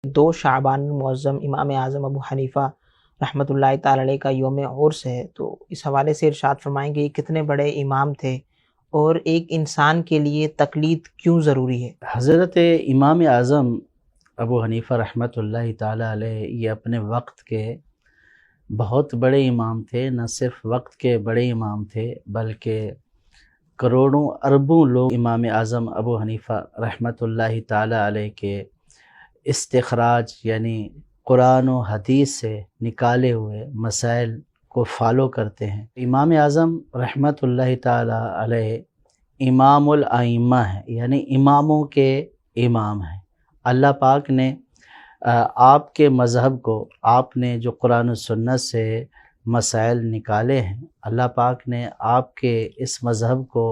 2 شعبان المعظم امام اعظم ابو حنیفہ رحمۃ اللہ تعالی علیہ کا یوم عرس ہے، تو اس حوالے سے ارشاد فرمائیں گے یہ کتنے بڑے امام تھے اور ایک انسان کے لیے تقلید کیوں ضروری ہے؟ حضرت امام اعظم ابو حنیفہ رحمۃ اللہ تعالی علیہ یہ اپنے وقت کے بہت بڑے امام تھے۔ نہ صرف وقت کے بڑے امام تھے بلکہ کروڑوں اربوں لوگ امام اعظم ابو حنیفہ رحمۃ اللہ تعالی علیہ کے استخراج یعنی قرآن و حدیث سے نکالے ہوئے مسائل کو فالو کرتے ہیں۔ امام اعظم رحمۃ اللہ تعالی علیہ امام الائمہ ہے، یعنی اماموں کے امام ہیں۔ اللہ پاک نے آپ کے مذہب کو، آپ نے جو قرآن و سنت سے مسائل نکالے ہیں، اللہ پاک نے آپ کے اس مذہب کو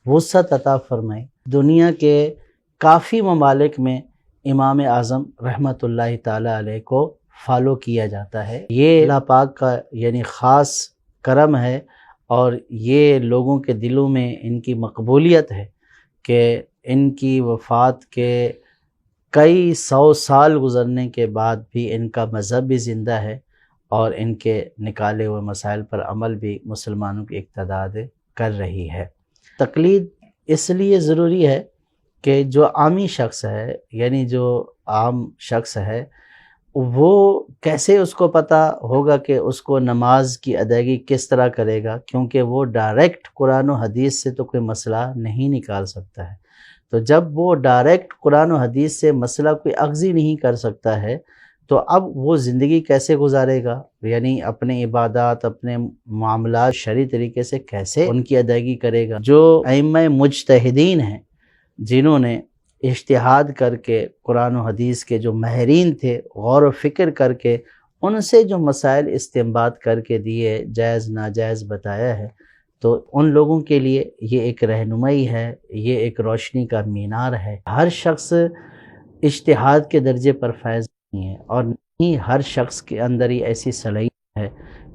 وسعت عطا فرمائی۔ دنیا کے کافی ممالک میں امام اعظم رحمۃ اللہ تعالی علیہ کو فالو کیا جاتا ہے۔ یہ اللہ پاک کا یعنی خاص کرم ہے، اور یہ لوگوں کے دلوں میں ان کی مقبولیت ہے کہ ان کی وفات کے کئی 100 سال گزرنے کے بعد بھی ان کا مذہب بھی زندہ ہے، اور ان کے نکالے ہوئے مسائل پر عمل بھی مسلمانوں کی ایک تعداد کر رہی ہے۔ تقلید اس لیے ضروری ہے کہ جو عامی شخص ہے، یعنی جو عام شخص ہے، وہ کیسے اس کو پتہ ہوگا کہ اس کو نماز کی ادائیگی کس طرح کرے گا، کیونکہ وہ ڈائریکٹ قرآن و حدیث سے تو کوئی مسئلہ نہیں نکال سکتا ہے۔ تو جب وہ ڈائریکٹ قرآن و حدیث سے مسئلہ کوئی اخذی نہیں کر سکتا ہے، تو اب وہ زندگی کیسے گزارے گا، یعنی اپنے عبادات، اپنے معاملات شرعی طریقے سے کیسے ان کی ادائیگی کرے گا۔ جو ائمہ مجتہدین ہیں، جنہوں نے اجتہاد کر کے قرآن و حدیث کے جو ماہرین تھے، غور و فکر کر کے ان سے جو مسائل استنباط کر کے دیے، جائز ناجائز بتایا ہے، تو ان لوگوں کے لیے یہ ایک رہنمائی ہے، یہ ایک روشنی کا مینار ہے۔ ہر شخص اجتہاد کے درجے پر فائز نہیں ہے، اور نہیں ہر شخص کے اندر ہی ایسی صلاحیت ہے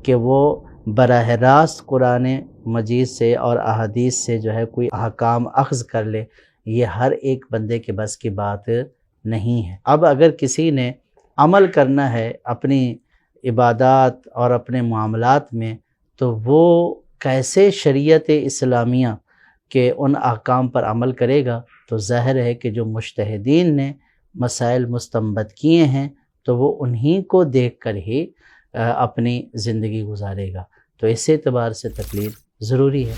کہ وہ براہ راست قرآن مجید سے اور احادیث سے جو ہے کوئی احکام اخذ کر لے۔ یہ ہر ایک بندے کے بس کی بات نہیں ہے۔ اب اگر کسی نے عمل کرنا ہے اپنی عبادات اور اپنے معاملات میں، تو وہ کیسے شریعت اسلامیہ کے ان احکام پر عمل کرے گا؟ تو ظاہر ہے کہ جو مجتہدین نے مسائل مستنبط کیے ہیں، تو وہ انہی کو دیکھ کر ہی اپنی زندگی گزارے گا۔ تو اس اعتبار سے تقلید ضروری ہے۔